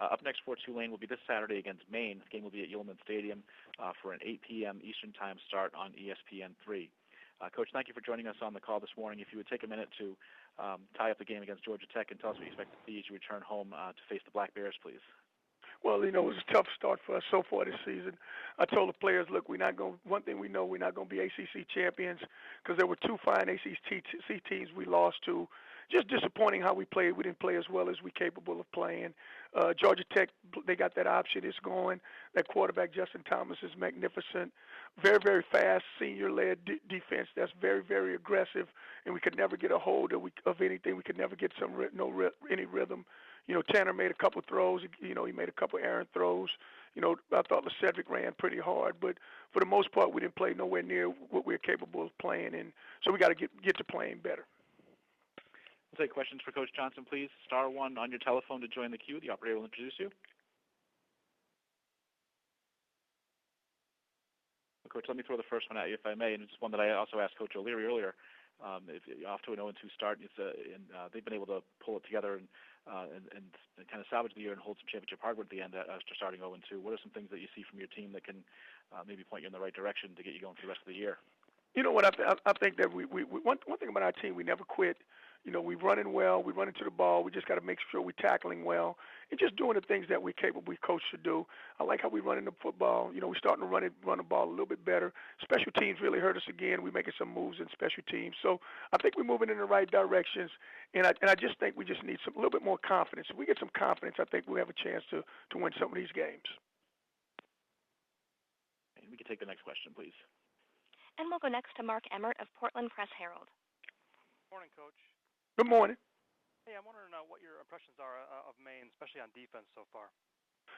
Up next for Tulane will be this Saturday against Maine. The game will be at Yulman Stadium for an 8 p.m. Eastern Time start on ESPN3. Coach, thank you for joining us on the call this morning. If you would take a minute to tie up the game against Georgia Tech and tell us what you expect to see as you return home to face the Black Bears, please. Well, it was a tough start for us so far this season. I told the players, look, one thing we know, we're not going to be ACC champions because there were two fine ACC teams we lost to. Just disappointing how we played. We didn't play as well as we're capable of playing. Georgia Tech, they got that option. It's going. That quarterback, Justin Thomas, is magnificent. Very, very fast, senior-led defense that's very, very aggressive, and we could never get a hold of anything. We could never get any rhythm. Tanner made a couple throws. He made a couple errant throws. I thought Cedric ran pretty hard, but for the most part, we didn't play nowhere near what we're capable of playing, and so we got to get to playing better. We'll take questions for Coach Johnson, please. Star 1 on your telephone to join the queue. The operator will introduce you. Well, Coach, let me throw the first one at you, if I may, and it's one that I also asked Coach O'Leary earlier. If you're off to an 0-2 start, they've been able to pull it together and kind of salvage the year and hold some championship hardwood at the end after starting 0-2. What are some things that you see from your team that can maybe point you in the right direction to get you going for the rest of the year? You know what? I think that we one thing about our team, we never quit. We running well. We run into the ball. We just got to make sure we're tackling well and just doing the things that we're capable, we coach should do. I like how we run in the football. We're starting to run the ball a little bit better. Special teams really hurt us again. We're making some moves in special teams. So I think we're moving in the right directions, and I just think we just need a little bit more confidence. If we get some confidence, I think we'll have a chance to win some of these games. And we can take the next question, please. And we'll go next to Mark Emmert of Portland Press Herald. Morning, Coach. Good morning. Hey, I'm wondering what your impressions are of Maine, especially on defense so far.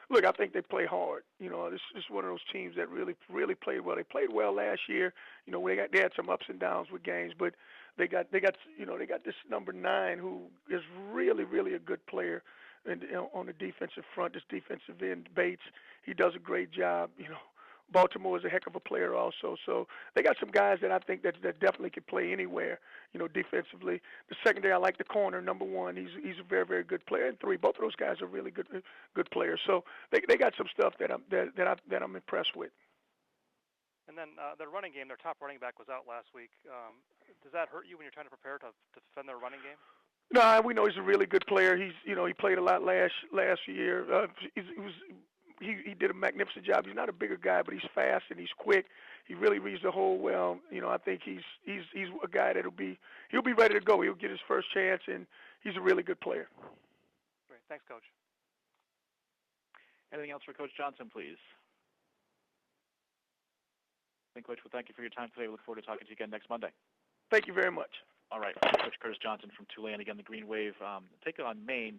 Look, I think they play hard. This is one of those teams that really played well. They played well last year. They had some ups and downs with games, but they got this number 9 who is really a good player, and on the defensive front, this defensive end Bates, he does a great job. Baltimore is a heck of a player also. So they got some guys that I think that definitely can play anywhere, defensively. The secondary, I like the corner, number 1. He's a very, very good player. And 3, both of those guys are really good players. So they got some stuff that I'm impressed with. And then their running game, their top running back was out last week. Does that hurt you when you're trying to prepare to defend their running game? No, we know he's a really good player. He played a lot last year. He did a magnificent job. He's not a bigger guy, but he's fast and he's quick. He really reads the hole well. I think he's a guy he'll be ready to go. He'll get his first chance, and he's a really good player. Great. Thanks, Coach. Anything else for Coach Johnson, please? I think, Coach, well, thank you for your time today. We look forward to talking to you again next Monday. Thank you very much. All right. Coach Curtis Johnson from Tulane. Again, the Green Wave take it on Maine